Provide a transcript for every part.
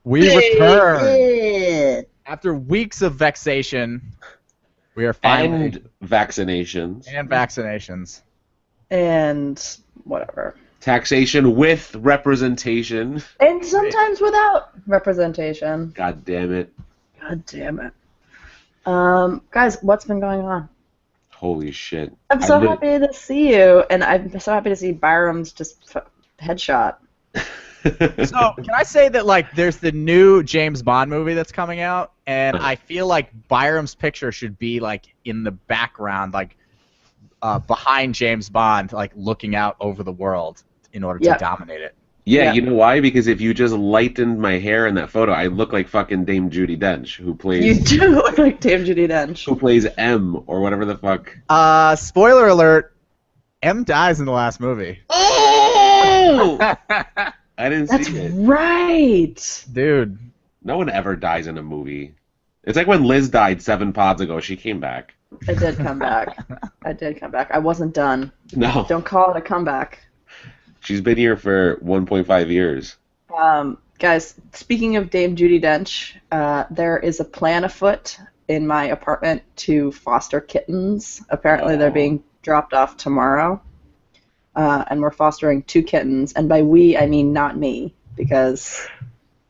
We return after weeks of vexation. We are finally And vaccinations. and vaccinations. And whatever. Taxation with representation. And sometimes without representation. God damn it. God damn it. Guys, what's been going on? Holy shit. I'm so happy to see you, and I'm so happy to see Byram's just headshot. So, can I say that, like, there's the new James Bond movie that's coming out, and I feel like Byram's picture should be, like, in the background, like, behind James Bond, like, looking out over the world in order to dominate it. Yeah, you know why? Because if you just lightened my hair in that photo, I look like fucking Dame Judi Dench, who plays... You do look like Dame Judi Dench. Who plays M, or whatever the fuck. Spoiler alert, M dies in the last movie. Oh! I didn't see it. That's right! Dude. No one ever dies in a movie. It's like when Liz died 7 pods ago, she came back. I did come back. I did come back. I wasn't done. No. Don't call it a comeback. She's been here for 1.5 years. Guys, speaking of Dame Judi Dench, there is a plan afoot in my apartment to foster kittens. Apparently they're being dropped off tomorrow. And we're fostering 2 kittens. And by we, I mean not me. Because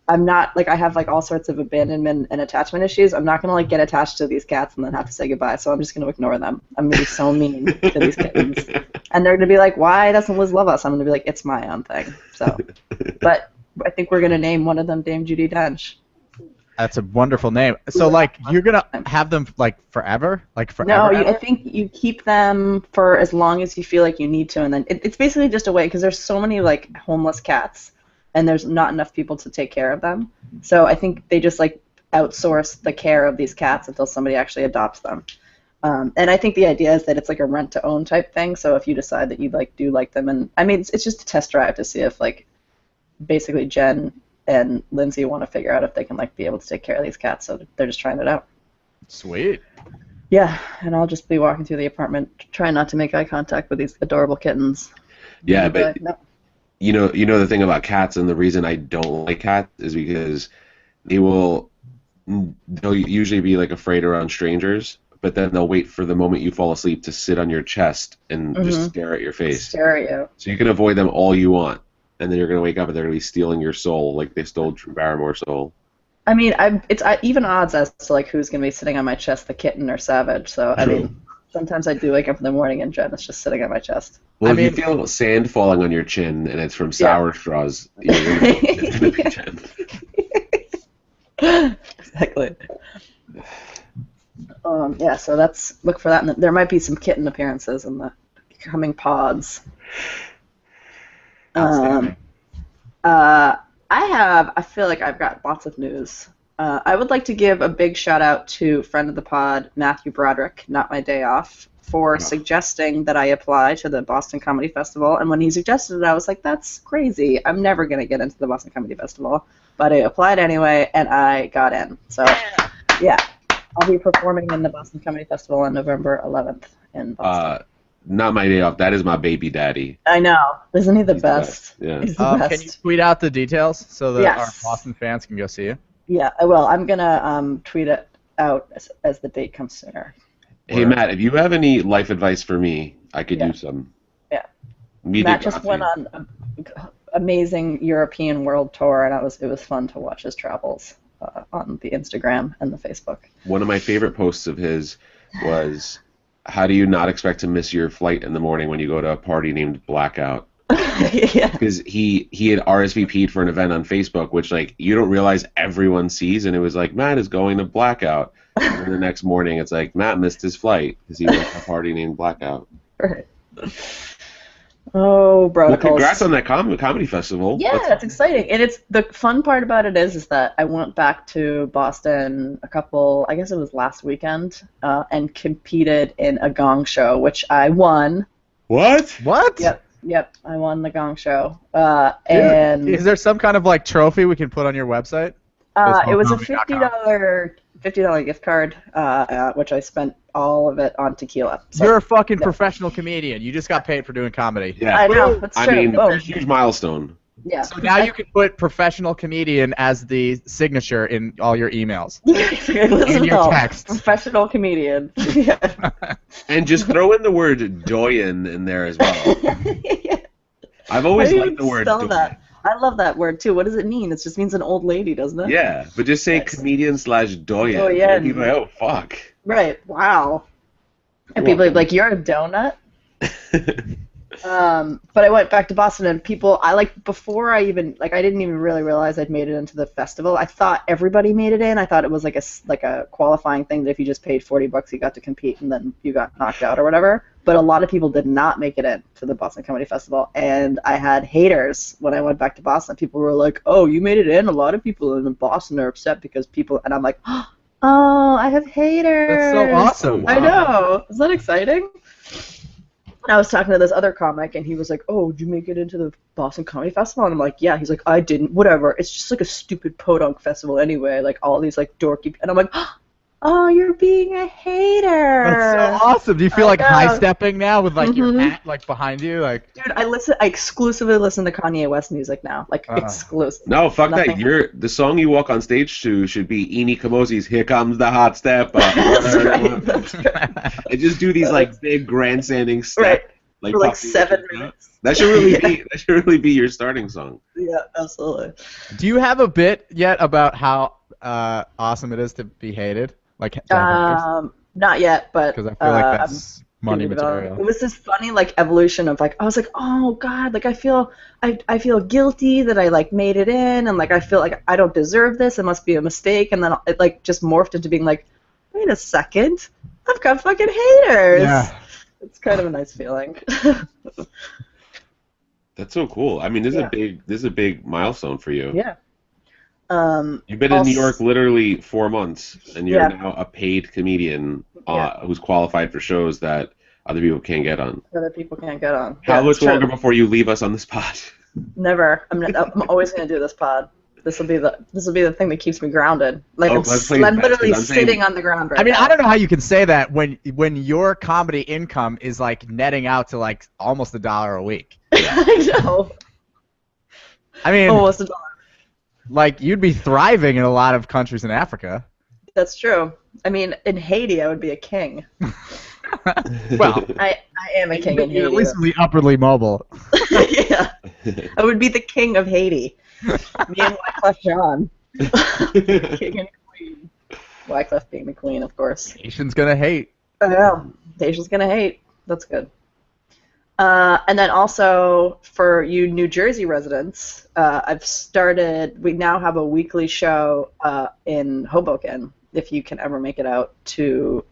I'm not, like, I have, like, all sorts of abandonment and attachment issues. I'm not going to, like, get attached to these cats and then have to say goodbye. So I'm just going to ignore them. I'm going to be so mean to these kittens. And they're going to be like, why doesn't Liz love us? I'm going to be like, it's my own thing. So, but I think we're going to name one of them Dame Judi Dench. That's a wonderful name. So, like, you're going to have them, like, forever? Like, forever? No, I think you keep them for as long as you feel like you need to. And then it's basically just a way, because there's so many, like, homeless cats. And there's not enough people to take care of them. So I think they just, like, outsource the care of these cats until somebody actually adopts them. And I think the idea is that it's, like, a rent-to-own type thing. So if you decide that you, like, do like them, and I mean, it's just a test drive to see if, like, basically Jen and Lindsay want to figure out if they can, like, be able to take care of these cats. So they're just trying it out. Sweet. Yeah, and I'll just be walking through the apartment, trying not to make eye contact with these adorable kittens. Yeah, but... No. You know the thing about cats, and the reason I don't like cats is because they'll usually be, like, afraid around strangers, but then they'll wait for the moment you fall asleep to sit on your chest and just stare at your face. Stare at you. So you can avoid them all you want, and then you're gonna wake up and they're gonna be stealing your soul, like they stole Drew Barrymore's soul. I mean, it's even odds as to, like, who's gonna be sitting on my chest, the kitten or Savage. So I mean, sometimes I do wake up in the morning and Jen is just sitting on my chest. Well, if you feel sand falling on your chin and it's from sour straws, you're gonna be Jen. Exactly. Yeah, so look for that. And there might be some kitten appearances in the coming pods. I feel like I've got lots of news. I would like to give a big shout out to friend of the pod, Matthew Broderick, Not My Day Off, for suggesting that I apply to the Boston Comedy Festival. And when he suggested it, I was like, that's crazy. I'm never going to get into the Boston Comedy Festival. But I applied anyway, and I got in. So, yeah, I'll be performing in the Boston Comedy Festival on November 11th in Boston. Not My Day Off. That is my baby daddy. I know. Isn't he the best? Yeah. He's the best. Can you tweet out the details so that our Yes. Boston fans can go see you? Yeah, I will. I'm going to tweet it out as the date comes sooner. Hey, Matt, if you have any life advice for me, I could do some. Yeah. Media Matt just went on an amazing European world tour, and it was fun to watch his travels on the Instagram and the Facebook. One of my favorite posts of his was, how do you not expect to miss your flight in the morning when you go to a party named Blackout? Yeah. Because he had RSVP'd for an event on Facebook, which, like, you don't realize everyone sees, and it was like, Matt is going to Blackout. And then the next morning, it's like, Matt missed his flight because he went to a party named Blackout. Right. Oh, bro. Well, congrats on that comedy festival. Yeah, that's exciting. And the fun part about it is that I went back to Boston I guess it was last weekend, and competed in a gong show, which I won. What? What? Yep, I won the gong show. And is there some kind of, like, trophy we can put on your website? it was a $50 $50 gift card, which I spent all of it on tequila. So, You're a fucking professional comedian. You just got paid for doing comedy. Yeah. I know. That's I true. mean, Boom. huge milestone. Yeah. So now you can put professional comedian as the signature in all your emails. Listen, your no, texts. Professional comedian. Yeah. And just throw in the word doyen in there as well. Yeah. I've always How do you liked the word spell doyen. that? I love that word too. What does it mean? It just means an old lady, doesn't it? Yeah, but just say Yes. comedian/doyen. Doyen. And people are like, oh, fuck. Right. Wow. And You're people are like, "You're a donut." But I went back to Boston, and people, before I even, I didn't even really realize I'd made it into the festival. I thought everybody made it in. I thought it was like a qualifying thing that if you just paid $40, you got to compete, and then you got knocked out or whatever. But a lot of people did not make it in to the Boston Comedy Festival, and I had haters when I went back to Boston. People were like, "Oh, you made it in. A lot of people in Boston are upset because people," and I'm like, "Oh, I have haters." That's so awesome. I know. Is that exciting? I was talking to this other comic, and he was like, "Oh, did you make it into the Boston Comedy Festival?" And I'm like, "Yeah." He's like, "I didn't. Whatever. It's just like a stupid podunk festival anyway. Like all these like dorky." And I'm like, "Oh, you're being a hater." That's so awesome. Do you feel I like know. high stepping now with like your Mhm. hat like behind you? Like Dude, I exclusively listen to Kanye West music now. Like exclusive. No, fuck Nothing. that. The song you walk on stage to should be Eni Kamosi's "Here Comes the Hot Step." That's right. That's right. And just do these like big grandstanding steps. Right. Like For like Puffy 7 Richards. minutes. That should really be your starting song. Yeah, absolutely. do you have a bit yet about how awesome it is to be hated? Like Not yet, but because I feel like I'm that's money thinking about it. material. It was this funny like evolution of like I was like, oh god, like I feel guilty that I like made it in, and like I feel like I don't deserve this. It must be a mistake, and then it like just morphed into being like, wait a second, I've got fucking haters. Yeah. It's kind of a nice feeling. That's so cool. I mean, this Yeah. is a big milestone for you. Yeah. You've been in New Also- York literally 4 months, and you're Yeah. now a paid comedian Yeah. who's qualified for shows that other people can't get on. Other people can't get on. How Yeah, much it's true. longer before you leave us on the spot? Never. I'm always gonna do this pod. This will be the thing that keeps me grounded. Like Oh, I'm let's play I'm fast, literally 'cause I'm saying- sitting on the ground right I mean, now. I don't know how you can say that when your comedy income is like netting out to like almost $1 a week. I know. I mean, Almost $1. like you'd be thriving in a lot of countries in Africa. That's true. I mean, in Haiti, I would be a king. Well, I am a king in you're at Haiti. least upwardly mobile. Yeah. I would be the king of Haiti. Me and Wyclef Jean. King and queen. Wyclef being the queen, of course. Nation's gonna hate. I know. Asia's gonna hate. That's good. And then also for you New Jersey residents, we now have a weekly show in Hoboken, if you can ever make it out to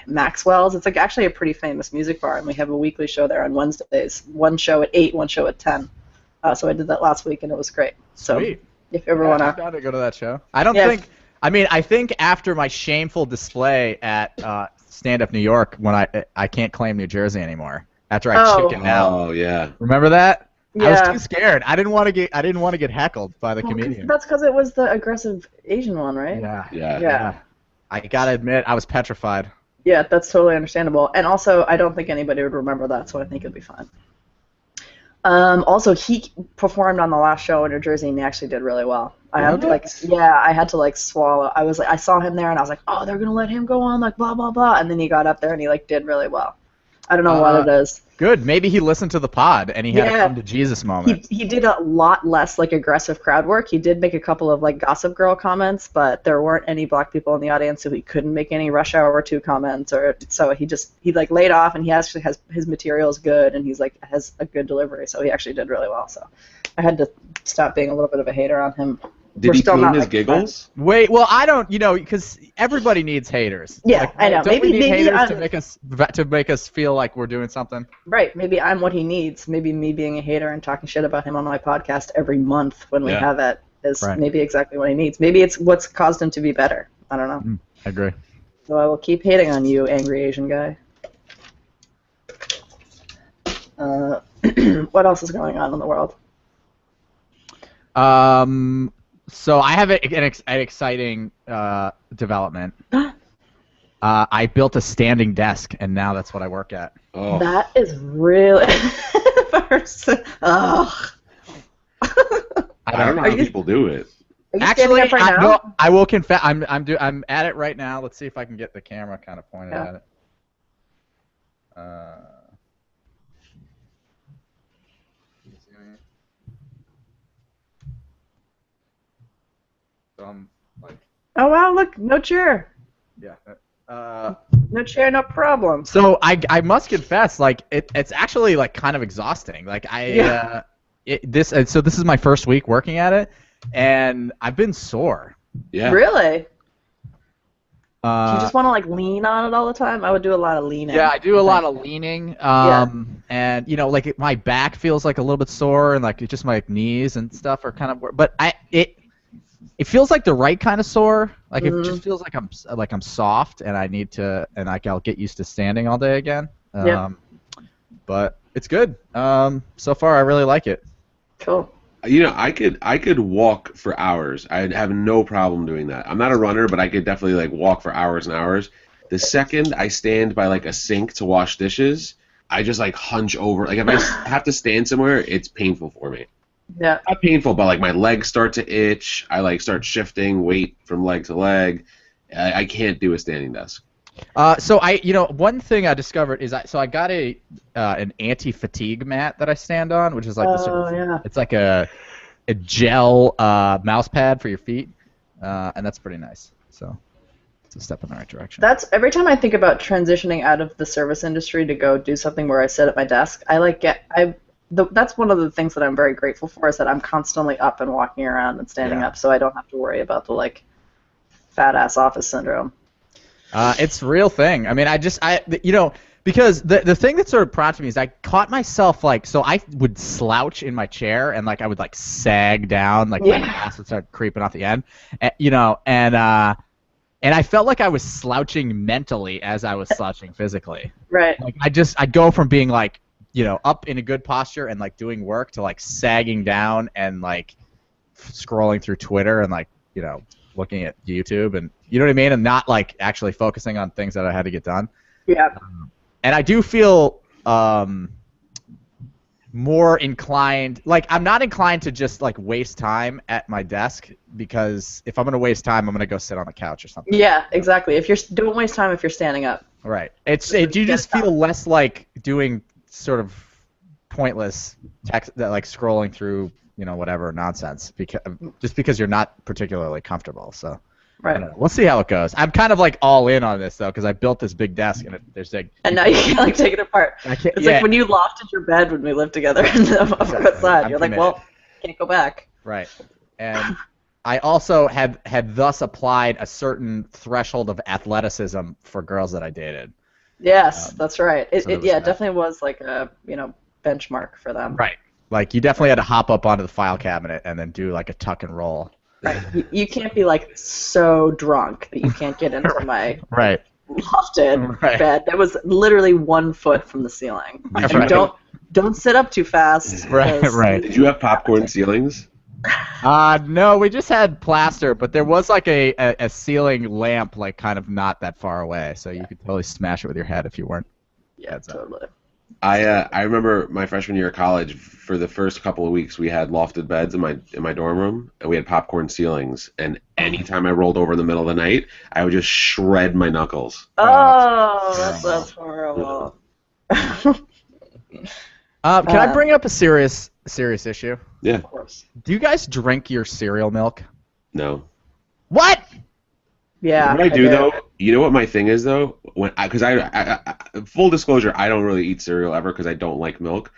Maxwell's. It's like actually a pretty famous music bar, and we have a weekly show there on Wednesdays. One show at 8, one show at 10. So I did that last week, and it was great. So Sweet. if you ever I'm want to... down to go to that show. I don't Yeah. think. I mean, I think after my shameful display at Stand Up New York, when I can't claim New Jersey anymore. After I Oh. chickened out. Oh yeah. Remember that? I Yeah. was too scared. I didn't want to get heckled by the comedian. That's because it was the aggressive Asian one, right? Yeah. Yeah. Yeah. I gotta admit, I was petrified. Yeah, that's totally understandable. And also, I don't think anybody would remember that, so I think it'll be fine. Also, he performed on the last show in New Jersey, and he actually did really well. I had to swallow. I saw him there, and I was like, oh, they're gonna let him go on, like blah blah blah. And then he got up there, and he did really well. I don't know what it is. Good. Maybe he listened to the pod and he had a Yeah. come to Jesus moment. He did a lot less aggressive crowd work. He did make a couple of Gossip Girl comments, but there weren't any black people in the audience, so he couldn't make any Rush Hour 2 comments. So he laid off, and he actually has his material is good, and has a good delivery. So he actually did really well. So I had to stop being a little bit of a hater on him. Did We're he still clean not, his like, giggles? Wait, well, I don't, because everybody needs haters. Yeah, I know. Don't we need Maybe haters I'm- to make us feel like we're doing something? Right. Maybe I'm what he needs. Maybe me being a hater and talking shit about him on my podcast every month when we Yeah. have it is Right. maybe exactly what he needs. Maybe it's what's caused him to be better. I don't know. I agree. So I will keep hating on you, angry Asian guy. What else is going on in the world? So I have an exciting development. I built a standing desk, and now that's what I work at. Oh, That is really. Ugh. I don't know how people do it. Are you Actually, standing up right now? no, I will confess. I'm at it right now. Let's see if I can get the camera kind of pointed Yeah. at it. So I'm like, Oh wow! Look, no chair. yeah. No chair, no problem. So I must confess, like it's actually like kind of exhausting. Like Yeah. so this is my first week working at it, and I've been sore. Yeah. Really? Do you Uh, just want to like lean on it all the time? I would do a lot of leaning. yeah, I do a lot of leaning. And you know, like my back feels like a little bit sore, and like just my knees and stuff are kind of. But it feels like the right kind of sore. Like it just feels like I'm soft, and I need to, and like I'll get used to standing all day again. Yeah. But it's good. So far I really like it. Cool. You know, I could walk for hours. I'd have no problem doing that. I'm not a runner, but I could definitely like walk for hours and hours. The second I stand by like a sink to wash dishes, I just like hunch over. Like if I have to stand somewhere, it's painful for me. Yeah. Not painful, but like my legs start to itch. I like start shifting weight from leg to leg. I can't do a standing desk. So one thing I discovered is I got an anti-fatigue mat that I stand on, which is like this sort of, yeah. it's like a gel mouse pad for your feet, and that's pretty nice. So it's a step in the right direction. That's every time I think about transitioning out of the service industry to go do something where I sit at my desk. That's one of the things that I'm very grateful for is that I'm constantly up and walking around and standing up, so I don't have to worry about the like fat ass office syndrome. It's a real thing. I mean, because the thing that sort of prompted me is I caught myself so I would slouch in my chair and like I would like sag down, like my ass would start creeping off the end, and I felt like I was slouching mentally as I was slouching physically. Right. Like I'd go from being like, up in a good posture and like doing work to like sagging down and like scrolling through Twitter and like, looking at YouTube and you know what I mean, and not like actually focusing on things that I had to get done. Yeah. And I do feel more inclined, like I'm not inclined to just like waste time at my desk, because if I'm gonna waste time, I'm gonna go sit on the couch or something. Yeah, exactly. Don't waste time if you're standing up. Right. You just feel less like doing sort of pointless text, that like scrolling through whatever nonsense, because you're not particularly comfortable. So Right. I don't know. We'll see how it goes. I'm kind of like all in on this though, because I built this big desk and there's like. And now you can like take it apart. It's like when you lofted your bed when we lived together in the upper side. You're like, well, can't go back. Right. And I also had thus applied a certain threshold of athleticism for girls that I dated. Yes, that's right. It it definitely was like a benchmark for them. Right. Like you definitely had to hop up onto the file cabinet and then do like a tuck and roll. Right. You can't be like so drunk that you can't get into my right. lofted bed. That was literally 1 foot from the ceiling. That's and right. don't sit up too fast. Right. Did you have popcorn ceilings? No, we just had plaster, but there was like a ceiling lamp like kind of not that far away, so you could totally smash it with your head if you weren't. Yeah, totally. I remember my freshman year of college. For the first couple of weeks, we had lofted beds in my dorm room, and we had popcorn ceilings. And anytime I rolled over in the middle of the night, I would just shred my knuckles. Oh, that's horrible. Can I bring up a serious issue? Yeah. Of course. Do you guys drink your cereal milk? No. What? Yeah. What I do though, you know what my thing is though, because I full disclosure, I don't really eat cereal ever because I don't like milk.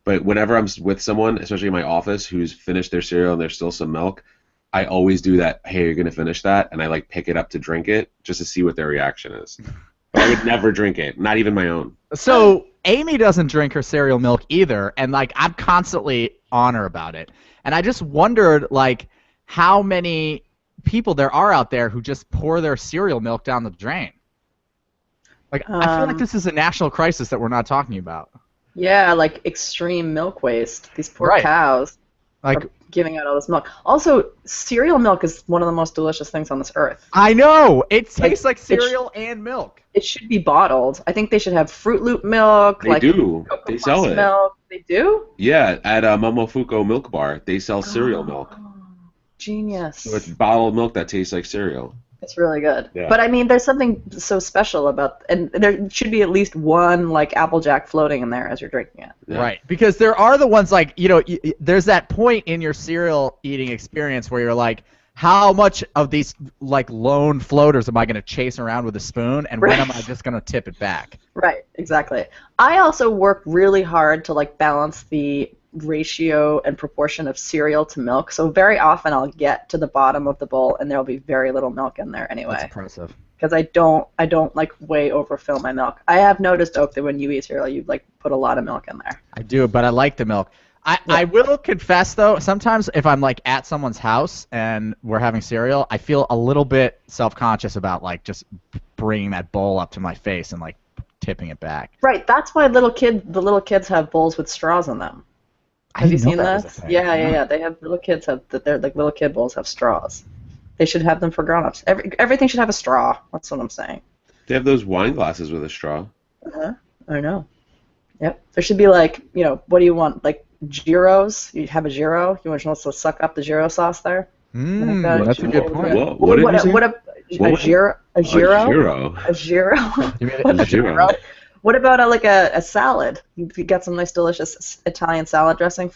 But whenever I'm with someone, especially in my office, who's finished their cereal and there's still some milk, I always do that. Hey, you're gonna finish that, and I like pick it up to drink it just to see what their reaction is. But I would never drink it, not even my own. So Amy doesn't drink her cereal milk either, and like I'm constantly on her about it. And I just wondered like how many people there are out there who just pour their cereal milk down the drain. Like I feel like this is a national crisis that we're not talking about. Yeah, like extreme milk waste. These poor Right. cows Like are giving out all this milk. Also, cereal milk is one of the most delicious things on this earth. I know. It tastes like it cereal and milk. It should be bottled. I think they should have Fruit Loop milk. They do. Cocoa They sell Puffs it. milk. They do? Yeah, at Momofuku Milk Bar, they sell cereal milk. Oh, genius. So it's bottled milk that tastes like cereal. It's really good. Yeah. But I mean, there's something so special about, and there should be at least one like Applejack floating in there as you're drinking it. Yeah. Right, because there are the ones like, there's that point in your cereal eating experience where you're like, how much of these like lone floaters am I going to chase around with a spoon, and when am I just going to tip it back? Right, exactly. I also work really hard to like balance the ratio and proportion of cereal to milk. So very often I'll get to the bottom of the bowl and there'll be very little milk in there anyway. That's impressive. Because I don't like way overfill my milk. I have noticed, Oak, that when you eat cereal, you like put a lot of milk in there. I do, but I like the milk. I will confess though, sometimes if I'm like at someone's house and we're having cereal, I feel a little bit self-conscious about like just bringing that bowl up to my face and like tipping it back. Right, that's why the little kids have bowls with straws in them. Have you seen this? Yeah. They have little kids they're like little kid bowls have straws. They should have them for grown-ups. Everything should have a straw. That's what I'm saying. They have those wine glasses with a straw. I know. Yep. There should be like, what do you want? Like gyros? You have a gyro? You want to suck up the gyro sauce there? That's a good point. What did you say? A gyro? A gyro? A gyro? You mean A gyro? What about a salad? You got some nice, delicious Italian salad dressing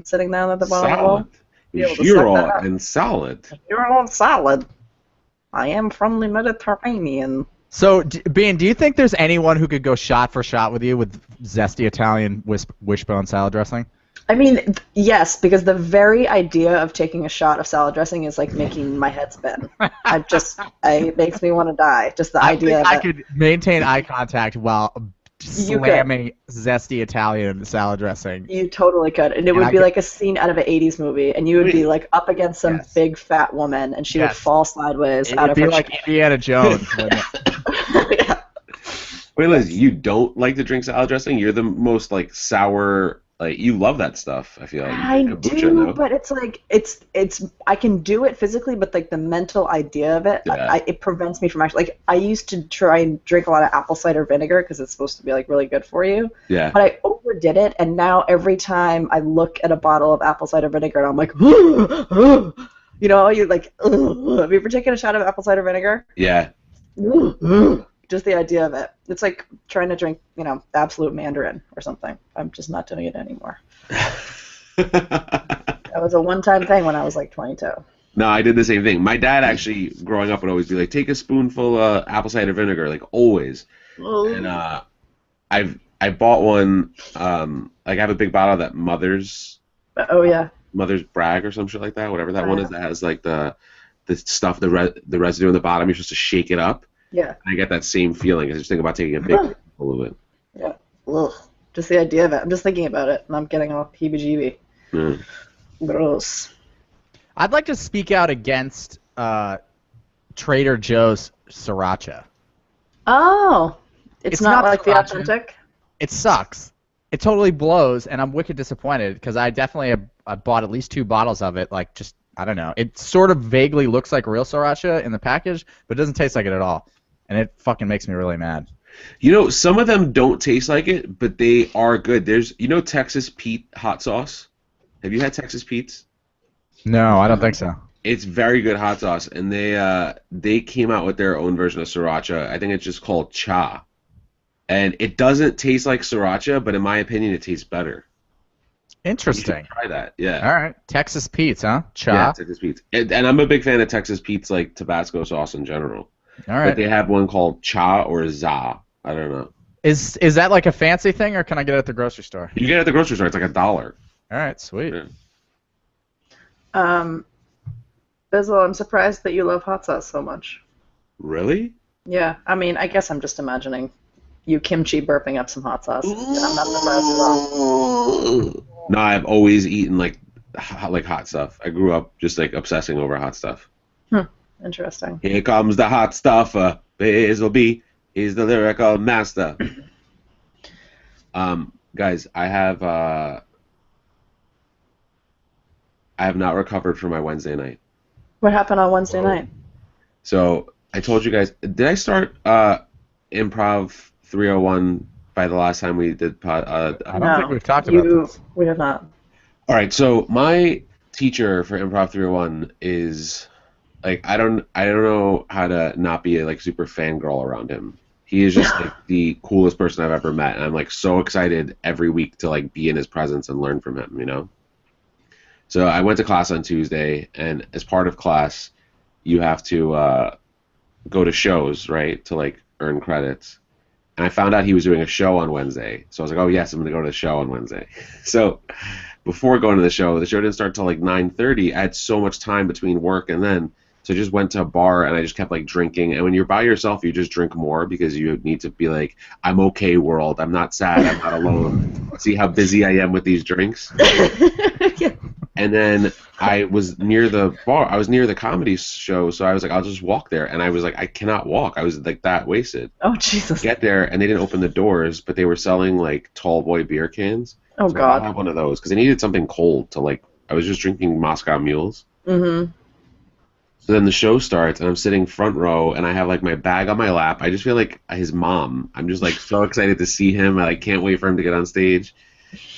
sitting down at the bottom of the bowl? Salad. Gyro and salad. Gyro and salad. I am from the Mediterranean. So, Bean, do you think there's anyone who could go shot for shot with you with zesty Italian wishbone salad dressing? I mean, yes, because the very idea of taking a shot of salad dressing is like making my head spin. It makes me want to die. Just the idea. I could maintain eye contact while slamming zesty Italian salad dressing. You totally could, and it would be like a scene out of an '80s movie, and you would be like up against some big fat woman, and she would fall sideways out of her. It would be like Indiana Jones. Yeah. Wait, Liz, you don't like to drink salad dressing? You're the most like sour. Like you love that stuff. I feel like I do, but it's like it's I can do it physically, but like the mental idea of it, it prevents me from actually. Like I used to try and drink a lot of apple cider vinegar because it's supposed to be like really good for you. Yeah. But I overdid it, and now every time I look at a bottle of apple cider vinegar, and I'm like, you're like, have you ever taken a shot of apple cider vinegar? Yeah. Just the idea of it. It's like trying to drink, Absolute Mandarin or something. I'm just not doing it anymore. That was a one-time thing when I was like 22. No, I did the same thing. My dad actually, growing up, would always be like, take a spoonful of apple cider vinegar, like always. And I bought one, like I have a big bottle of that Mother's. Oh, yeah. Mother's Bragg or some shit like that, whatever that one is that has like the stuff, the residue in the bottom. You're supposed to shake it up. Yeah. And I get that same feeling. I just think about taking a big full of it. Yeah. Ugh. Just the idea of it. I'm just thinking about it, and I'm getting all heebie-jeebie. Mm. Gross. I'd like to speak out against Trader Joe's sriracha. Oh. It's not like the sriracha. authentic? It sucks. It totally blows, and I'm wicked disappointed because I definitely I bought at least 2 bottles of it. Like, just, I don't know. It sort of vaguely looks like real sriracha in the package, but it doesn't taste like it at all. And it fucking makes me really mad. Some of them don't taste like it, but they are good. There's, Texas Pete hot sauce? Have you had Texas Pete's? No, I don't think so. It's very good hot sauce, and they came out with their own version of sriracha. I think it's just called Cha. And it doesn't taste like sriracha, but in my opinion, it tastes better. Interesting. You should try that, yeah. All right. Texas Pete's, huh? Cha? Yeah, Texas Pete's. And I'm a big fan of Texas Pete's, like, Tabasco sauce in general. All right. But they have one called Cha or Za. I don't know. Is that like a fancy thing, or can I get it at the grocery store? You get it at the grocery store. It's like $1. All right, sweet. Yeah. Bizzle, I'm surprised that you love hot sauce so much. Really? Yeah, I mean, I guess I'm just imagining you kimchi burping up some hot sauce. I'm not surprised at all. No, I've always eaten like hot stuff. I grew up just like obsessing over hot stuff. Interesting. Here comes the hot stuffer. Bizzle B. He's the lyrical master. Guys, I have I have not recovered from my Wednesday night. What happened on Wednesday night? So I told you guys. Did I start Improv 301 by the last time we did I don't think we've talked about this. We have not. All right, so my teacher for Improv 301 is like I don't know how to not be a like super fangirl around him. He is just like the coolest person I've ever met, and I'm like so excited every week to like be in his presence and learn from him, you know? So I went to class on Tuesday, and as part of class, you have to go to shows, right, to like earn credits. And I found out he was doing a show on Wednesday, so I was like, oh yes, I'm gonna go to the show on Wednesday. So before going to the show didn't start till like 9:30. I had so much time between work and then, so I just went to a bar and I just kept like drinking. And when you're by yourself, you just drink more because you need to be like, I'm okay, world. I'm not sad. I'm not alone. See how busy I am with these drinks. And then I was near the bar. I was near the comedy show, so I was like, I'll just walk there. And I was like, I cannot walk. I was like that wasted. Oh Jesus! Get there, and they didn't open the doors, but they were selling like tall boy beer cans. Oh So God! I had one of those because I needed something cold to like. I was just drinking Moscow Mules. Mm-hmm. So then the show starts, and I'm sitting front row, and I have like my bag on my lap. I just feel like his mom. I'm just like so excited to see him. I like can't wait for him to get on stage,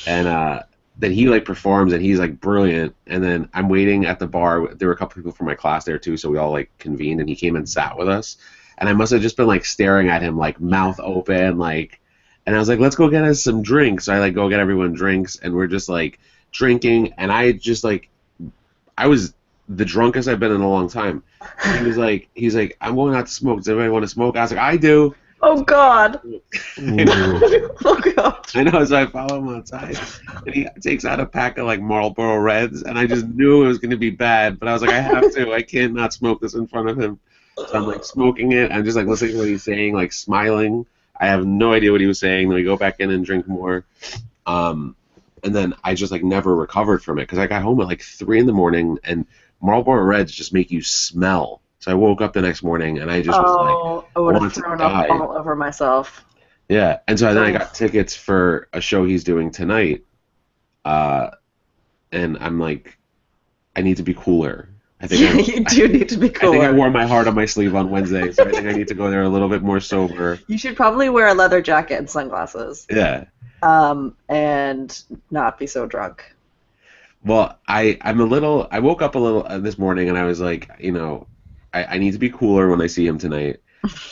and then he like performs, and he's like brilliant. And then I'm waiting at the bar. There were a couple people from my class there too, so we all like convened, and he came and sat with us. And I must have just been like staring at him, like mouth open, like. And I was like, let's go get us some drinks. So I like go get everyone drinks, and we're just like drinking, and I just like, I was the drunkest I've been in a long time. He's like, I'm going out to smoke. Does anybody want to smoke? I was like, I do. Oh God! Oh God! I know, so I follow him outside, and he takes out a pack of like Marlboro Reds, and I just knew it was going to be bad, but I was like, I have to. I can't not smoke this in front of him. So I'm like smoking it. I'm just like listening to what he's saying, like smiling. I have no idea what he was saying. Then we go back in and drink more. And then I just like never recovered from it because I got home at like 3 in, and Marlboro Reds just make you smell. So I woke up the next morning and I just was like, I would have wanted to thrown die. up all over myself. Yeah, and so then I got tickets for a show he's doing tonight, and I'm like, I need to be cooler. I think You do need to be I think I cooler. wore my heart on my sleeve on Wednesday, so I think I need to go there a little bit more sober. You should probably wear a leather jacket and sunglasses, Yeah. and not be so drunk. Well, I woke up a little this morning and I was like, you know, I need to be cooler when I see him tonight.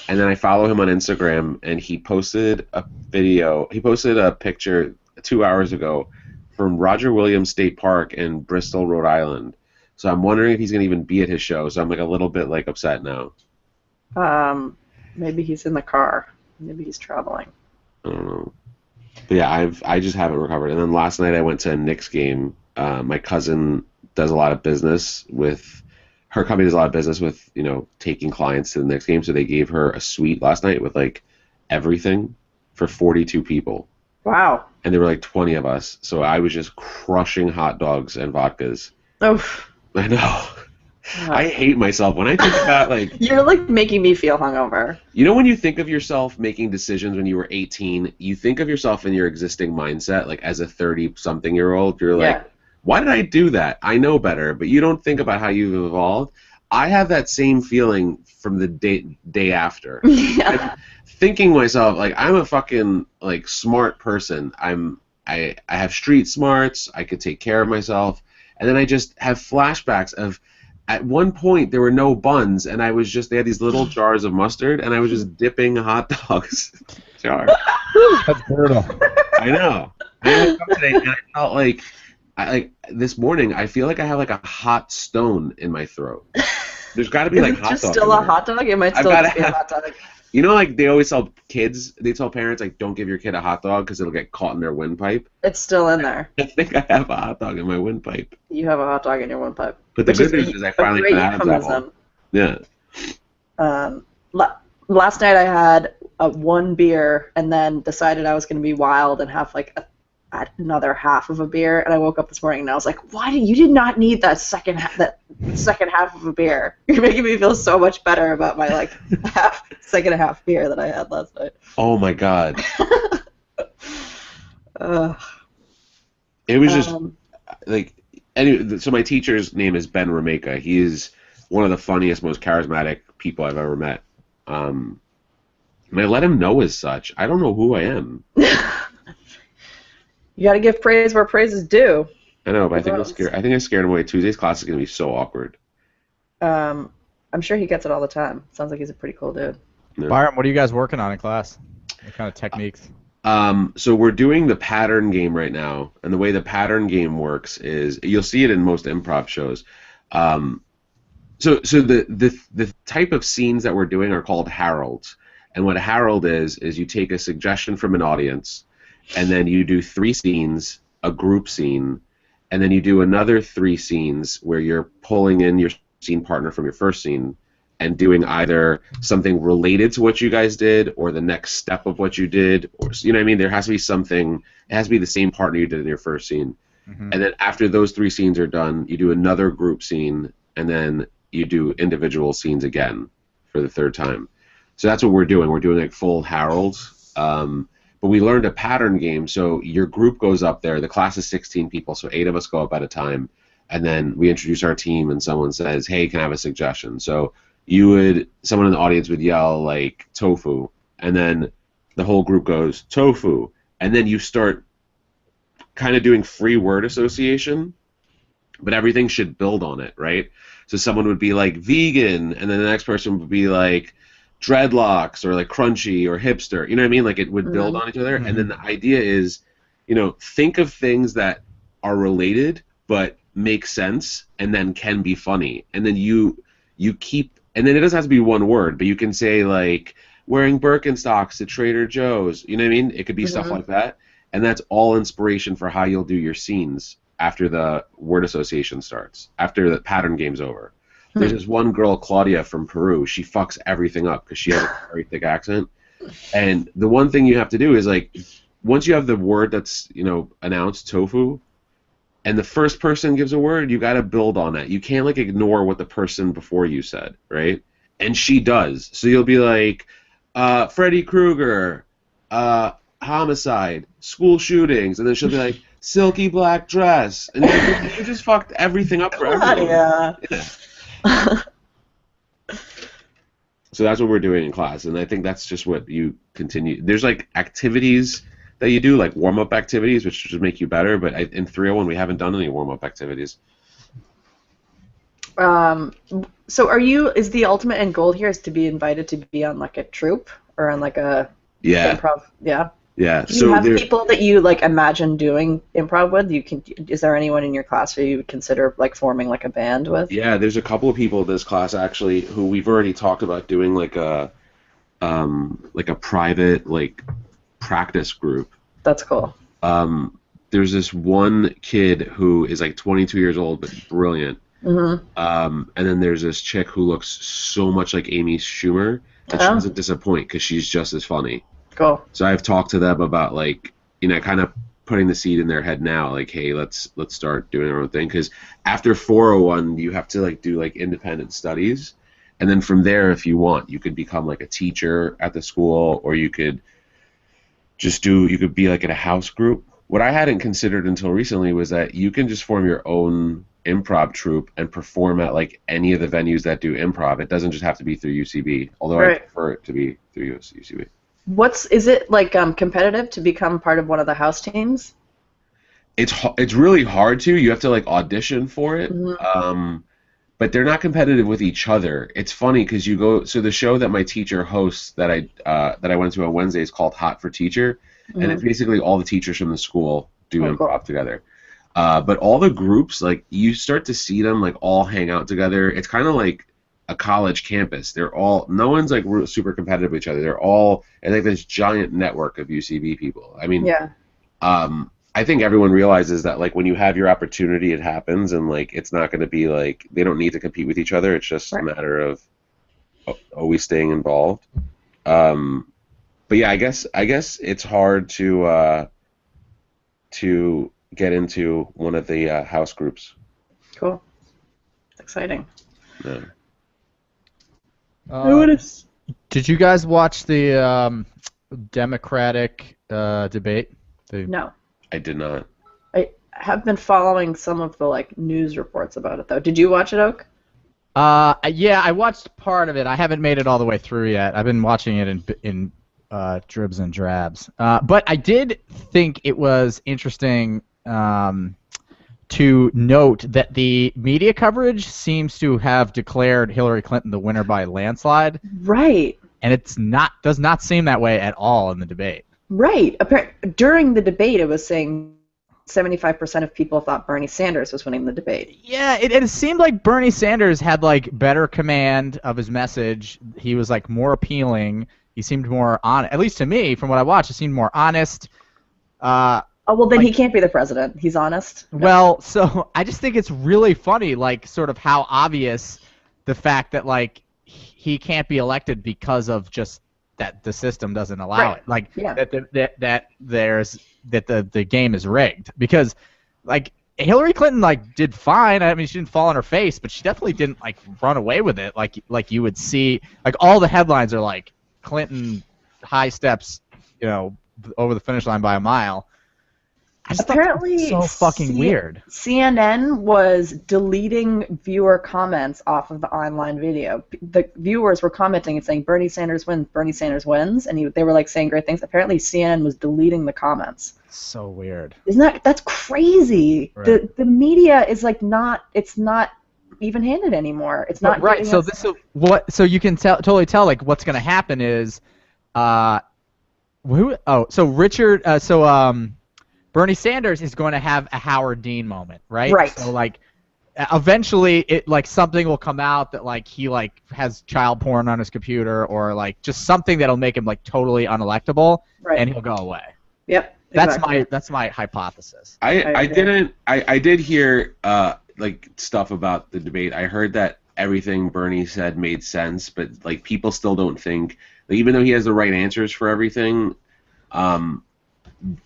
And then I follow him on Instagram, and he posted a picture 2 hours ago from Roger Williams State Park in Bristol, Rhode Island. So I'm wondering if he's going to even be at his show. So I'm like a little bit like upset now. Maybe he's in the car. Maybe he's traveling. I don't know. But yeah, I just haven't recovered. And then last night I went to a Knicks game. My cousin does a lot of business with her company does a lot of business with, you know, taking clients to the Knicks game. So they gave her a suite last night with like everything for 42 people. Wow. And there were like 20 of us. So I was just crushing hot dogs and vodkas. Oof. I know. I hate myself when I think about like. You're like making me feel hungover. You know when you think of yourself making decisions when you were 18, you think of yourself in your existing mindset, like as a 30-something-year-old, you're like, why did I do that? I know better, but you don't think about how you've evolved. I have that same feeling from the day after. Yeah. I'm thinking myself, like, I'm a fucking, like, smart person. I have street smarts. I could take care of myself. And then I just have flashbacks of, at one point, there were no buns, and they had these little jars of mustard, and I was just dipping hot dogs in the jar. That's brutal. I know. I woke up today, and I felt like, this morning, I feel like I have like a hot stone in my throat. There's got to be Is like it hot just dog. still a hot dog? It might still just be a hot dog. You know, like they always tell parents like, don't give your kid a hot dog because it'll get caught in their windpipe. It's still in there. I think I have a hot dog in my windpipe. You have a hot dog in your windpipe. But the good news is I finally great got out of euphemism. that one. Yeah. Last night I had one beer and then decided I was going to be wild and have like another half of a beer. And I woke up this morning and I was like, you did not need that second half of a beer. You're making me feel so much better about my like second half beer that I had last night. Oh my god. It was just like anyway, so my teacher's name is Ben Rameka. He is one of the funniest, most charismatic people I've ever met. And I let him know as such. I don't know who I am. You got to give praise where praise is due. I know, but I think I scared him away. Tuesday's class is going to be so awkward. I'm sure he gets it all the time. Sounds like he's a pretty cool dude. Yeah. Byram, what are you guys working on in class? What kind of techniques? So we're doing the pattern game right now, and the way the pattern game works is you'll see it in most improv shows. So the type of scenes that we're doing are called heralds, and what a herald is you take a suggestion from an audience, and then you do 3 scenes, a group scene, and then you do another 3 scenes where you're pulling in your scene partner from your first scene and doing either something related to what you guys did or the next step of what you did, or you know what I mean. There has to be something. It has to be the same partner you did in your first scene, and then after those 3 scenes are done, you do another group scene, and then you do individual scenes again for the 3rd time. So that's what we're doing. We're doing like full heralds. But we learned a pattern game. So your group goes up there. The class is 16 people, so 8 of us go up at a time, and then we introduce our team, and someone says, "Hey, can I have a suggestion?" So someone in the audience would yell like tofu, and then the whole group goes tofu, and then you start kind of doing free word association, but everything should build on it, right? So someone would be like vegan, and then the next person would be like dreadlocks or like crunchy or hipster, you know what I mean? Like it would build on each other, and then the idea is, think of things that are related but make sense and then can be funny, and then you keep. And then it doesn't have to be one word, but you can say, like, wearing Birkenstocks to Trader Joe's. You know what I mean? It could be stuff like that. And that's all inspiration for how you'll do your scenes after the word association starts, after the pattern game's over. There's this one girl, Claudia, from Peru. She fucks everything up because she has a very thick accent. And the one thing you have to do is, like, once you have the word that's, announced, tofu, and the first person gives a word, you got to build on that. You can't like ignore what the person before you said, right? And she does. So you'll be like, Freddy Krueger, homicide, school shootings, and then she'll be like, silky black dress, and you just fucked everything up for everyone. Yeah. So that's what we're doing in class, and I think that's just what you continue. There's like activities that you do, like warm-up activities, which just make you better, but in 301 we haven't done any warm-up activities. So is the ultimate end goal here is to be invited to be on like a troupe or on like a improv? Yeah. Yeah. Do you have people that you like imagine doing improv with? Is there anyone in your class who you would consider like forming like a band with? Yeah, there's a couple of people in this class actually who we've already talked about doing like a private like practice group. That's cool. There's this one kid who is like 22 years old but brilliant. And then there's this chick who looks so much like Amy Schumer that she doesn't disappoint because she's just as funny. Cool. So I've talked to them about like, kind of putting the seed in their head now, like, hey, let's start doing our own thing, because after 401 you have to like do like independent studies, and then from there, if you want, you could become like a teacher at the school, or you could be like in a house group. What I hadn't considered until recently was that you can just form your own improv troupe and perform at like any of the venues that do improv. It doesn't just have to be through UCB, although I prefer it to be through UCB. Is it like competitive to become part of one of the house teams? It's really hard to. You have to like audition for it. But they're not competitive with each other. It's funny because so the show that my teacher hosts that I went to on Wednesday is called Hot for Teacher, and it's basically all the teachers from the school do improv together. But all the groups, like, you start to see them like all hang out together. It's kind of like a college campus. No one's like super competitive with each other. It's like this giant network of UCB people. I mean, I think everyone realizes that like when you have your opportunity, it happens, and like it's not going to be like they don't need to compete with each other. It's just a matter of always staying involved. But yeah, I guess it's hard to get into one of the house groups. Cool. Exciting. Yeah. Did you guys watch the Democratic debate? No. I did not. have been following some of the like news reports about it though. Did you watch it, Oak? Yeah, I watched part of it. I haven't made it all the way through yet. I've been watching it in dribs and drabs. But I did think it was interesting to note that the media coverage seems to have declared Hillary Clinton the winner by landslide. Right. And does not seem that way at all in the debate. Right. During the debate, it was saying 75% of people thought Bernie Sanders was winning the debate. Yeah, it seemed like Bernie Sanders had like better command of his message. He was like more appealing. He seemed more honest. At least to me, from what I watched, it seemed more honest. Oh, well, then he can't be the president. He's honest. Well, so I just think it's really funny, like sort of how obvious the fact that like he can't be elected because of just that the system doesn't allow it. Like that the game is rigged, because like Hillary Clinton like did fine. I mean, she didn't fall on her face, but she definitely didn't like run away with it like you would see. Like all the headlines are like Clinton high steps, over the finish line by a mile. Apparently, so fucking weird. CNN was deleting viewer comments off of the online video. The viewers were commenting and saying Bernie Sanders wins, Bernie Sanders wins, and they were like saying great things. Apparently, CNN was deleting the comments. So weird. That's crazy? Right. The media is like it's not even-handed anymore. It's not right. So so you can totally tell like what's going to happen is, Bernie Sanders is going to have a Howard Dean moment, right? Right. So like, eventually, it like something will come out that like he like has child porn on his computer, or like just something that'll make him like totally unelectable, right. And he'll go away. Yep. Exactly. That's my hypothesis. I did hear like stuff about the debate. I heard that everything Bernie said made sense, but like people still don't think that even though he has the right answers for everything,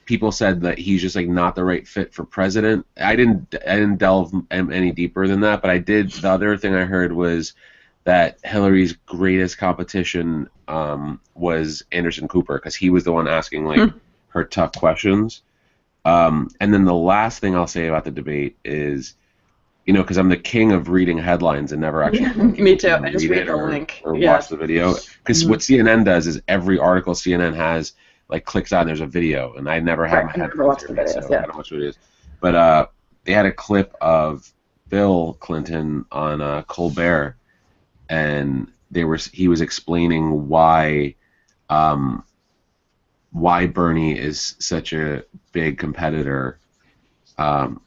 people said that he's just like not the right fit for president. I didn't delve any deeper than that, but I did. The other thing I heard was that Hillary's greatest competition was Anderson Cooper, because he was the one asking like her tough questions. And then the last thing I'll say about the debate is, because I'm the king of reading headlines and never actually me too. I just read the link or watch the video, because what CNN does is every article CNN has like clicks on, there's a video, and I never have my headphones here, so I don't know what it is. But they had a clip of Bill Clinton on Colbert, and he was explaining why Bernie is such a big competitor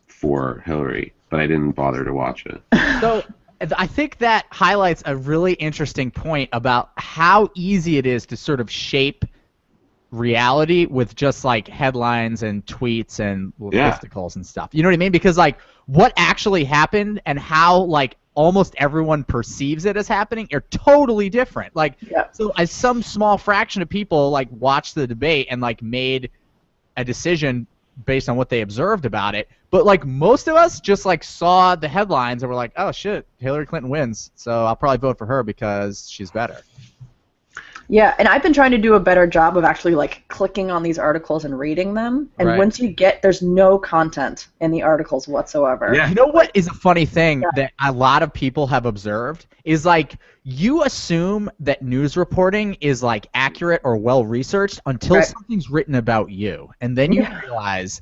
for Hillary, but I didn't bother to watch it. So I think that highlights a really interesting point about how easy it is to sort of shape reality with just like headlines and tweets and listicles and stuff. You know what I mean? Because like what actually happened and how like almost everyone perceives it as happening are totally different. Like so as some small fraction of people like watched the debate and like made a decision based on what they observed about it, but like most of us just like saw the headlines and were like, oh shit, Hillary Clinton wins, so I'll probably vote for her because she's better. Yeah, and I've been trying to do a better job of actually like clicking on these articles and reading them. And once you there's no content in the articles whatsoever. Yeah. You know what is a funny thing that a lot of people have observed is like you assume that news reporting is like accurate or well researched until something's written about you, and then you realize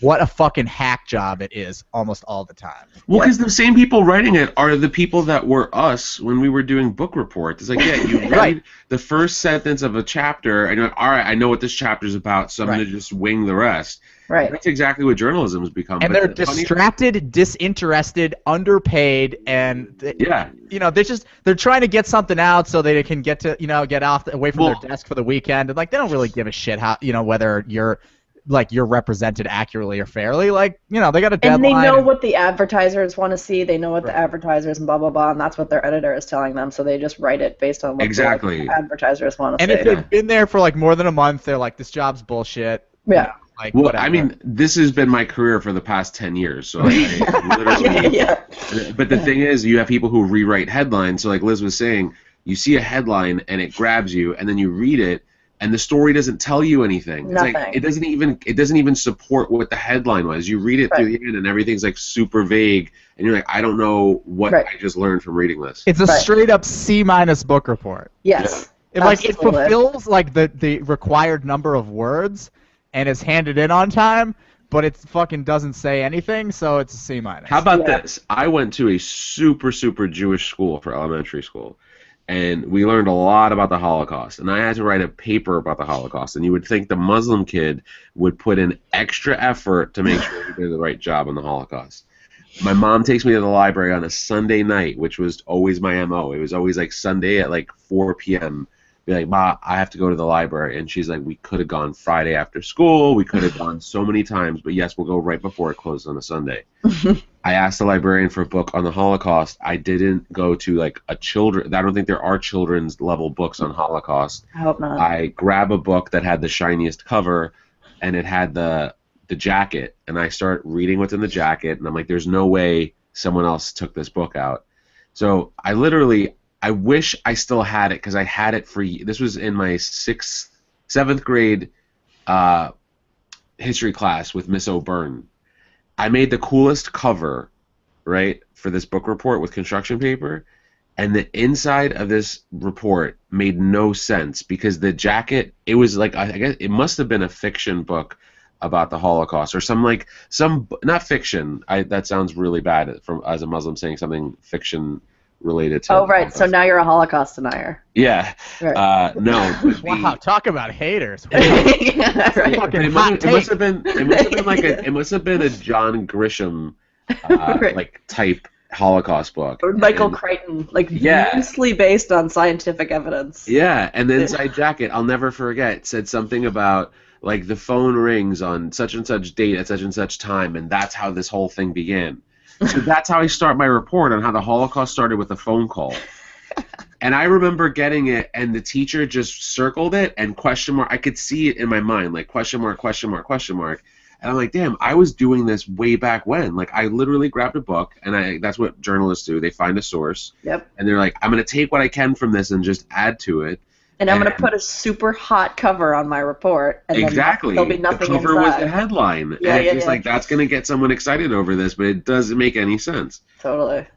what a fucking hack job it is almost all the time. Well, because the same people writing it are the people that were us when we were doing book reports. It's like, you read the first sentence of a chapter, and you're like, all right, I know what this chapter's about, so I'm going to just wing the rest. Right. That's exactly what journalism has become. And they're distracted, disinterested, underpaid, and they're trying to get something out so they can get to get away from their desk for the weekend, and like they don't really give a shit how whether you're represented accurately or fairly. Like, they got a deadline. And they know what the advertisers want to see. They know what the advertisers and blah, blah, blah, and that's what their editor is telling them. So they just write it based on what the advertisers want to see. And if they've been there for, like, more than a month, they're like, this job's bullshit. Yeah. Like, well, whatever. I mean, this has been my career for the past 10 years. So I literally... But the thing is, you have people who rewrite headlines. So like Liz was saying, you see a headline and it grabs you, and then you read it, and the story doesn't tell you anything. It's Nothing. like it doesn't even support what the headline was. You read it through the end, and everything's like super vague, and you're like, I don't know what I just learned from reading this. It's a straight up C- book report. Yes. It, like, it fulfills like the required number of words, and is handed in on time, but it fucking doesn't say anything, so it's a C-. How about this? I went to a super Jewish school for elementary school, and we learned a lot about the Holocaust, and I had to write a paper about the Holocaust, and you would think the Muslim kid would put in extra effort to make sure he did the right job on the Holocaust. My mom takes me to the library on a Sunday night, which was always my MO. It was always like Sunday at like 4 p.m. Be like, Ma, I have to go to the library. And she's like, we could have gone Friday after school. We could have gone so many times, but yes, we'll go right before it closes on a Sunday. I asked the librarian for a book on the Holocaust. I didn't go to like a children. I don't think there are children's level books on Holocaust. I hope not. I grab a book that had the shiniest cover, and it had the jacket, and I start reading what's in the jacket, and I'm like, there's no way someone else took this book out. So I wish I still had it, because I had it for, this was in my 7th grade history class with Miss O'Byrne. I made the coolest cover, right, for this book report with construction paper, and the inside of this report made no sense, because the jacket, it was like, I guess it must have been a fiction book about the Holocaust, or some not fiction. That sounds really bad from as a Muslim saying something fiction related to. Oh, right. So now you're a Holocaust denier. Yeah. Right. No. Wow. Talk about haters. Yeah, right. It must have been like it must have been a John Grisham like type Holocaust book. Or Michael Crichton, like loosely based on scientific evidence. Yeah, and the inside jacket, I'll never forget, said something about like the phone rings on such and such date at such and such time, and that's how this whole thing began. So that's how I start my report on how the Holocaust started with a phone call. And I remember getting it, and the teacher just circled it and question mark. I could see it in my mind, like question mark, question mark, question mark. And I'm like, damn, I was doing this way back when. Like, I literally grabbed a book, and that's what journalists do. They find a source, and they're like, I'm going to take what I can from this and just add to it. And I'm going to put a super hot cover on my report. And exactly. Then there'll be nothing the cover inside. was the headline. Yeah, and it's like, that's going to get someone excited over this, but it doesn't make any sense. Totally.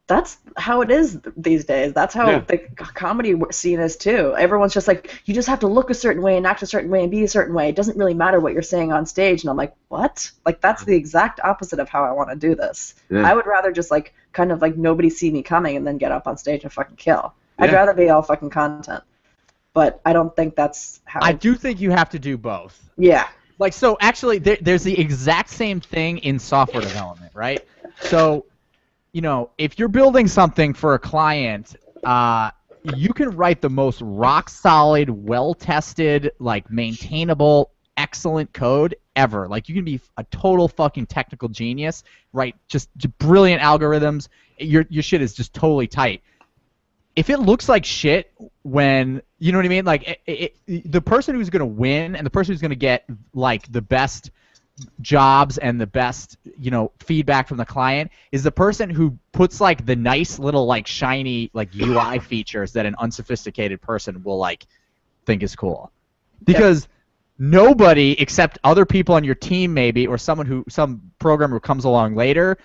That's how it is these days. That's how the comedy scene is, too. Everyone's just like, you just have to look a certain way and act a certain way and be a certain way. It doesn't really matter what you're saying on stage. And I'm like, what? Like, that's the exact opposite of how I want to do this. Yeah. I would rather just, like, kind of like nobody see me coming and then get up on stage and fucking kill. I'd rather be all fucking content. But I don't think that's how... I do think you have to do both. Yeah. Like, so actually, there's the exact same thing in software development, right? So, you know, if you're building something for a client, you can write the most rock-solid, well-tested, like, maintainable, excellent code ever. Like, you can be a total fucking technical genius, right? Just brilliant algorithms. Your shit is just totally tight. If it looks like shit when, you know what I mean? Like, the person who's going to win and the person who's going to get, like, the best jobs and the best, you know, feedback from the client is the person who puts, like, the nice little, like, shiny, like, UI features that an unsophisticated person will, like, think is cool. Because nobody except other people on your team maybe, or some programmer who comes along later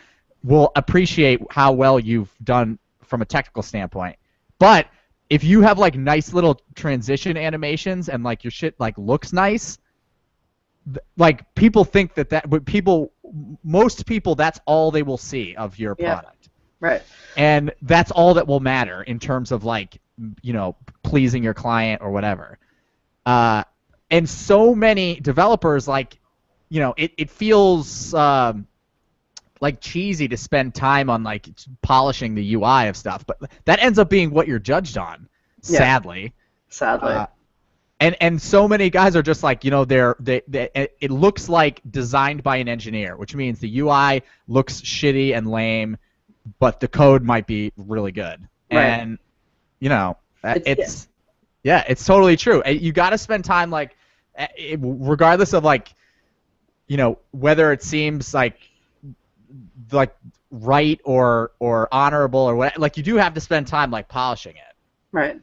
will appreciate how well you've done from a technical standpoint. But if you have, like, nice little transition animations and, like, your shit, like, looks nice, like, people think that most people, that's all they will see of your product. Right. And that's all that will matter in terms of, like, you know, pleasing your client or whatever. And so many developers, like, you know, it feels like cheesy to spend time on, like, polishing the UI of stuff, but that ends up being what you're judged on, sadly. And so many guys are just like, you know, it looks like designed by an engineer, which means the UI looks shitty and lame, but the code might be really good. Right. And, you know, it's totally true. You got to spend time, like, regardless of, like, you know, whether it seems like right or honorable or what, like, you do have to spend time, like, polishing it. Right.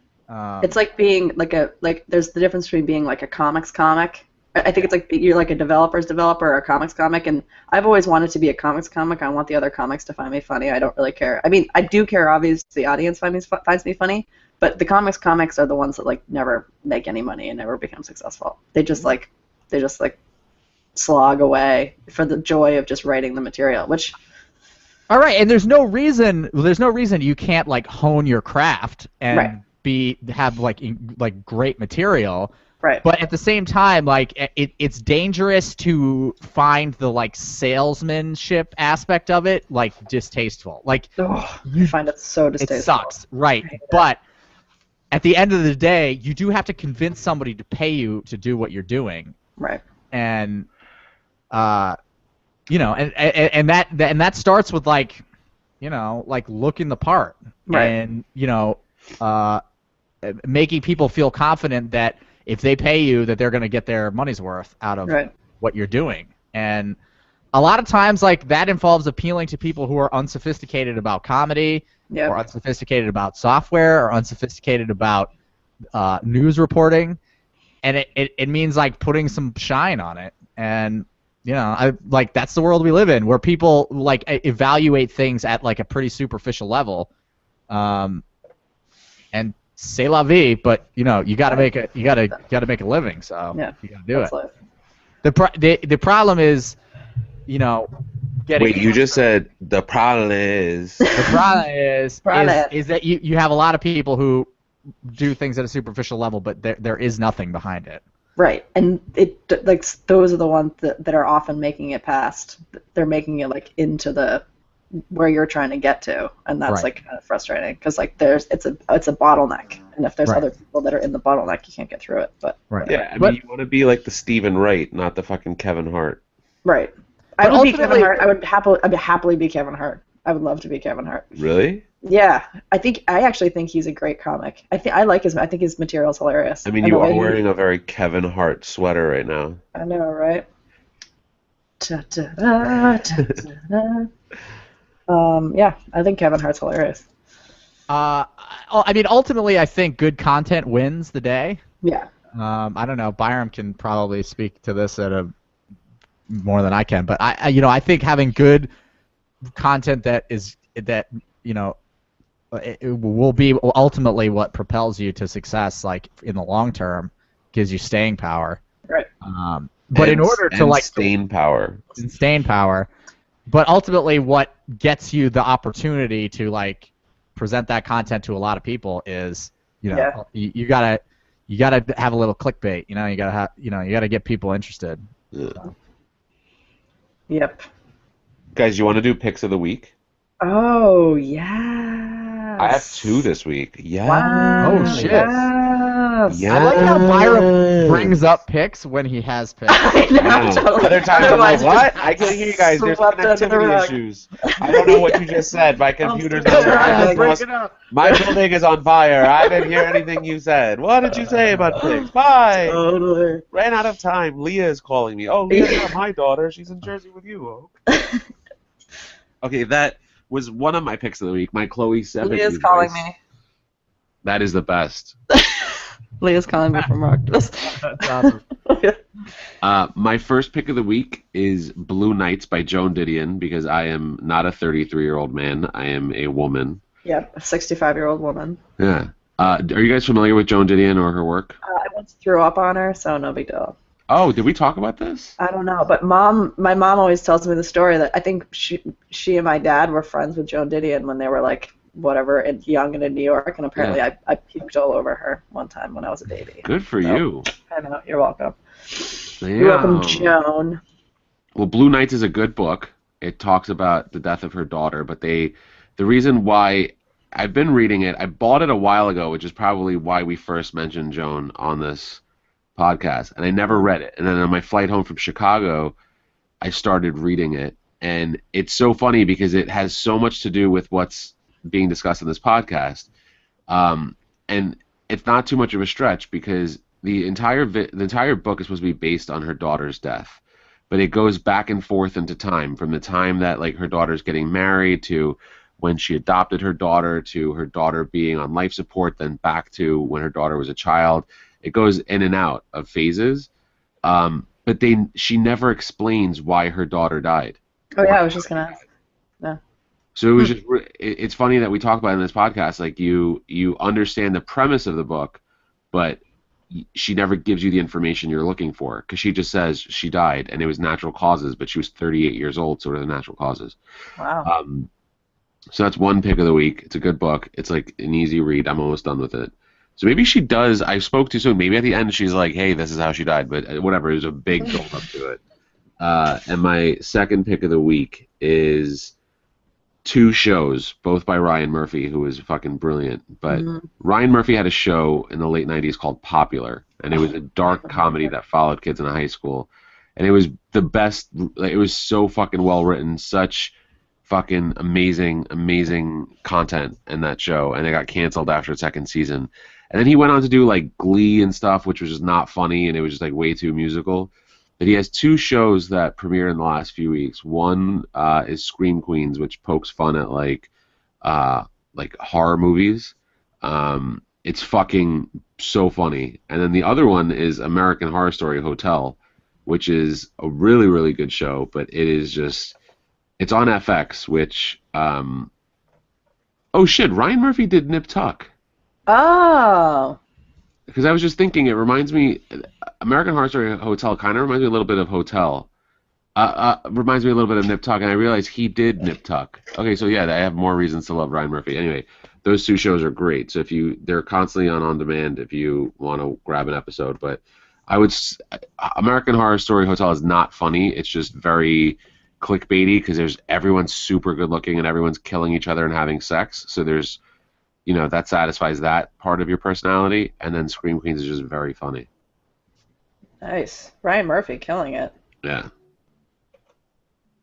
It's like being like there's the difference between being like a comics comic. I think it's like you're like a developer's developer or a comics comic, and I've always wanted to be a comics comic. I want the other comics to find me funny. I don't really care. I mean, I do care, obviously, the audience finds me funny, but the comics are the ones that like never make any money and never become successful. They just like slog away for the joy of just writing the material, which. All right, and there's no reason you can't like hone your craft and have like great material. Right. But at the same time, like it's dangerous to find the like salesmanship aspect of it like distasteful. Like you find it so distasteful. It sucks, right? But at the end of the day, you do have to convince somebody to pay you to do what you're doing. Right. And you know, and that starts with like, you know, like looking the part, right. And you know, making people feel confident that if they pay you, that they're going to get their money's worth out of what you're doing. And a lot of times, like that involves appealing to people who are unsophisticated about comedy, or unsophisticated about software, or unsophisticated about news reporting, and it means like putting some shine on it. And you know, that's the world we live in, where people like evaluate things at like a pretty superficial level, and c'est la vie. But you know, you gotta make a living, so you gotta do it. Life. The problem is, you know, getting. Wait, you just said the problem is. The problem is that you have a lot of people who do things at a superficial level, but there is nothing behind it. Right, and it like those are the ones that are often making it past. They're making it like into the where you're trying to get to, and that's like kind of frustrating because like it's a bottleneck, and if there's other people that are in the bottleneck, you can't get through it. But yeah, I mean, you want to be like the Stephen Wright, not the fucking Kevin Hart. Right. I would be Kevin Hart. I'd happily be Kevin Hart. I would love to be Kevin Hart. Really? Yeah, I actually think he's a great comic. I think his material is hilarious. I mean, you are wearing a very Kevin Hart sweater right now. I know, right? Yeah, I think Kevin Hart's hilarious. I mean, ultimately, I think good content wins the day. Yeah. I don't know. Byram can probably speak to this more than I can, but I think having good content that you know. It will be ultimately what propels you to success, like in the long term, gives you staying power. Right. But in order to like staying power, but ultimately what gets you the opportunity to like present that content to a lot of people is, you know, you gotta have a little clickbait. You know, you gotta get people interested. Yeah. Yep. Guys, you want to do picks of the week? Oh yeah. I have 2 this week. Yeah. Wow. Oh shit. Yes. Yeah. I like how Byram brings up picks when he has picks. I know, totally. Other times I'm like, what? I can't hear you guys. There's connectivity issues. I don't know what you just said. My computer's my building is on fire. I didn't hear anything you said. What did you say about picks? Bye. Totally. Ran out of time. Leah is calling me. Oh, Leah's not my daughter. She's in Jersey with you. Okay, that was one of my picks of the week. My Chloe 7. Leah's calling me. That is the best. Leah's calling me from Marcus. That's awesome. My first pick of the week is Blue Nights by Joan Didion, because I am not a 33-year-old man. I am a woman. Yep, a 65-year-old woman. Yeah. Are you guys familiar with Joan Didion or her work? I once threw up on her, so no big deal. Oh, did we talk about this? I don't know, but my mom always tells me the story that I think she and my dad were friends with Joan Didion when they were like whatever young and in New York, and apparently I puked all over her one time when I was a baby. Good for you. I know. You're welcome. Damn. You're welcome, Joan. Well, Blue Nights is a good book. It talks about the death of her daughter, but the reason why I've been reading it, I bought it a while ago, which is probably why we first mentioned Joan on this podcast, and I never read it. And then on my flight home from Chicago, I started reading it, and it's so funny because it has so much to do with what's being discussed in this podcast, and it's not too much of a stretch because the entire book is supposed to be based on her daughter's death, but it goes back and forth into time, from the time that like her daughter's getting married to when she adopted her daughter to her daughter being on life support, then back to when her daughter was a child. It goes in and out of phases, but she never explains why her daughter died. Oh yeah, I was just gonna ask. Yeah. So it was just it's funny that we talk about it in this podcast. Like you understand the premise of the book, but she never gives you the information you're looking for, because she just says she died and it was natural causes, but she was 38 years old, so what are the natural causes? Wow. So that's one pick of the week. It's a good book. It's like an easy read. I'm almost done with it. So maybe she does. I spoke too soon. Maybe at the end she's like, hey, this is how she died, but whatever. There's a big build up to it. And my second pick of the week is two shows, both by Ryan Murphy, who is fucking brilliant. But Ryan Murphy had a show in the late 90s called Popular, and it was a dark comedy that followed kids in a high school. And it was the best. Like, it was so fucking well written, such fucking amazing content in that show, and it got canceled after the second season. And then he went on to do like Glee and stuff, which was just not funny, and it was just like way too musical. But he has two shows that premiered in the last few weeks. One is Scream Queens, which pokes fun at like horror movies. It's fucking so funny. And then the other one is American Horror Story Hotel, which is a really, really good show, but it is just, it's on FX, which oh shit, Ryan Murphy did Nip Tuck. Oh. Because I was just thinking, it reminds me, American Horror Story Hotel kind of reminds me a little bit of Hotel. Reminds me a little bit of Nip Tuck, and I realized he did Nip Tuck. Okay, so yeah, I have more reasons to love Ryan Murphy. Anyway, those two shows are great. So they're constantly on demand if you want to grab an episode. But American Horror Story Hotel is not funny. It's just very clickbaity, because everyone's super good looking and everyone's killing each other and having sex. So there's, that satisfies that part of your personality. And then Scream Queens is just very funny. Nice. Ryan Murphy killing it. Yeah.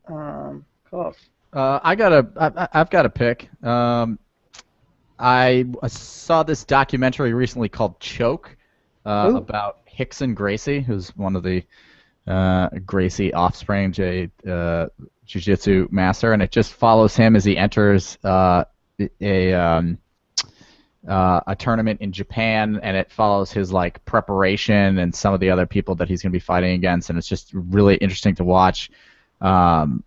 Cool. I've got a pick. I saw this documentary recently called Choke about Rickson Gracie, who's one of the Gracie offspring, jiu-jitsu master, and it just follows him as he enters a tournament in Japan, and it follows his like preparation and some of the other people that he's going to be fighting against, and it's just really interesting to watch how,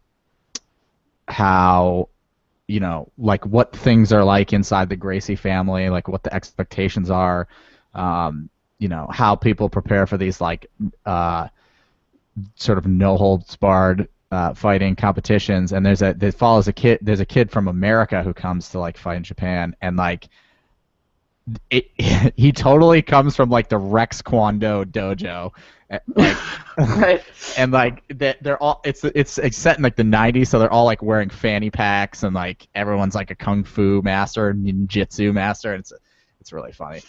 like what things are like inside the Gracie family, like what the expectations are, how people prepare for these like sort of no holds barred fighting competitions. And there's a kid from America who comes to like fight in Japan, and like he totally comes from like the Rex Kwon Do dojo, like, right. And like they're all it's set in like the 90s, so they're all like wearing fanny packs, and like everyone's like a kung fu master, ninjutsu master, and it's really funny.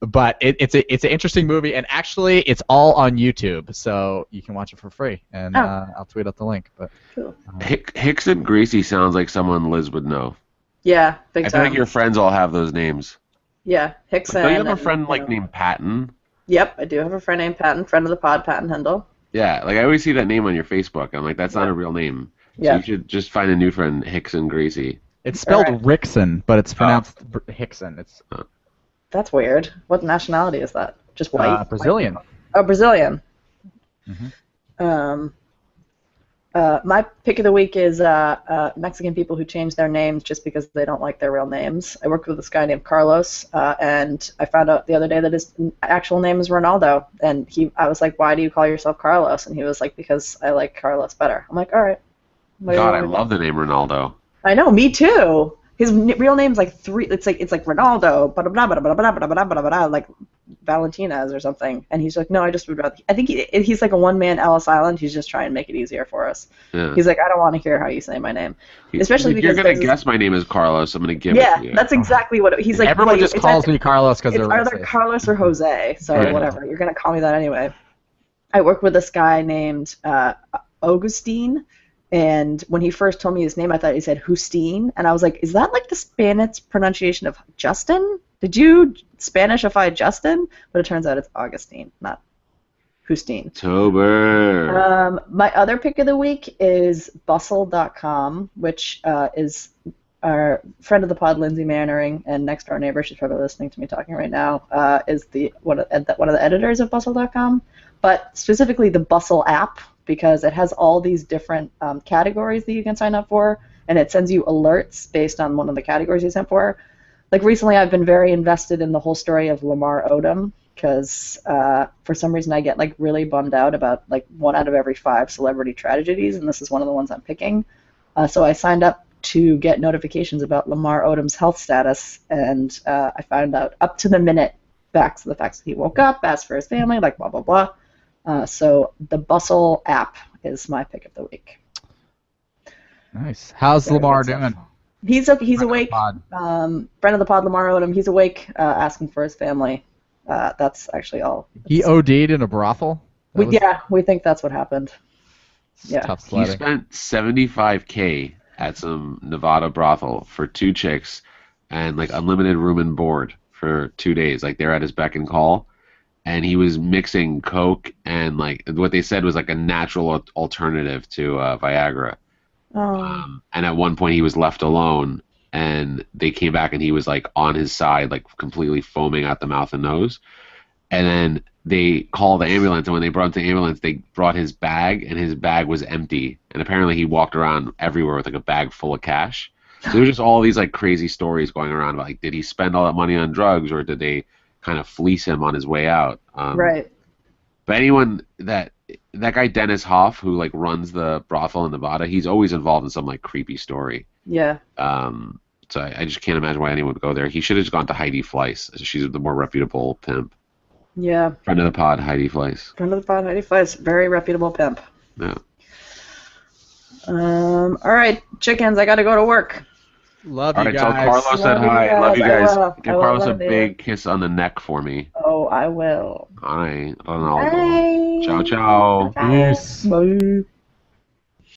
But it's an interesting movie, and actually it's all on YouTube, so you can watch it for free. And I'll tweet out the link. But cool. Rickson Gracie sounds like someone Liz would know. Yeah, big time. I feel like your friends all have those names. Yeah, Rickson. Don't you have a friend named Patton? Yep, I do have a friend named Patton, friend of the pod, Patton Hendel. Yeah, like I always see that name on your Facebook. I'm like, that's not a real name. So you should just find a new friend, Rickson Gracie. It's spelled Rickson, but it's pronounced Rickson. It's That's weird. What nationality is that? Just white? Brazilian. Oh, Brazilian. Mm-hmm. My pick of the week is Mexican people who change their names just because they don't like their real names. I worked with this guy named Carlos, and I found out the other day that his actual name is Ronaldo. And I was like, why do you call yourself Carlos? And he was like, because I like Carlos better. I'm like, all right. God, I love the name Ronaldo. I know, me too. His real name's like three. It's like Ronaldo, blah blah blah blah blah blah blah blah blah, like Valentinez or something. And he's like, no, I just would rather. I think he's like a one-man Ellis Island. He's just trying to make it easier for us. Yeah. He's like, I don't want to hear how you say my name, especially because you're gonna guess my name is Carlos. I'm gonna give it to you. Yeah, that's exactly what he's like. Everyone just calls me Carlos because they're either Carlos or Jose. So whatever, you're gonna call me that anyway. I work with this guy named Augustine. And when he first told me his name, I thought he said Justine, and I was like, is that like the Spanish pronunciation of Justin? Did you Spanishify Justin? But it turns out it's Augustine, not Justine. Tober. My other pick of the week is Bustle.com, which is our friend of the pod, Lindsay Mannering, and next door neighbor, she's probably listening to me talking right now, is one of the editors of Bustle.com, but specifically the Bustle app, because it has all these different categories that you can sign up for, and it sends you alerts based on one of the categories you sent for. Like recently, I've been very invested in the whole story of Lamar Odom, because for some reason I get like really bummed out about like 1 out of every 5 celebrity tragedies, and this is one of the ones I'm picking. So I signed up to get notifications about Lamar Odom's health status, and I found out up to the minute facts of the facts that he woke up, asked for his family, like blah blah blah. So the Bustle app is my pick of the week. Nice. How's Lamar doing? He's awake. Friend of the pod, Lamar Odom. He's awake, asking for his family. That's actually all. He OD'd in a brothel? We think that's what happened. Yeah. Tough He sledding. spent $75K at some Nevada brothel for 2 chicks and like unlimited room and board for 2 days. Like they're at his beck and call, and he was mixing coke and like what they said was like a natural alternative to Viagra. And at one point he was left alone, and they came back and he was like on his side, like completely foaming out the mouth and nose. And then they called the ambulance, and when they brought him to the ambulance, they brought his bag, and his bag was empty. And apparently he walked around everywhere with like a bag full of cash. So there was just all these like crazy stories going around about like, did he spend all that money on drugs, or did they kind of fleece him on his way out? Right. But anyone that guy Dennis Hoff, who like runs the brothel in Nevada, he's always involved in some like creepy story. Yeah. So I just can't imagine why anyone would go there. He should have just gone to Heidi Fleiss. She's the more reputable pimp. Yeah. Friend of the pod, Heidi Fleiss. Friend of the pod, Heidi Fleiss. Very reputable pimp. Yeah. All right, chickens, I gotta go to work. Love All you right, guys. tell Carlos said Love you hi. guys. Love you I guys. will. Give I will Carlos a love you. big kiss on the neck for me. Oh, I will. All right, Ronaldo. Bye. Ciao, ciao. Bye. Bye.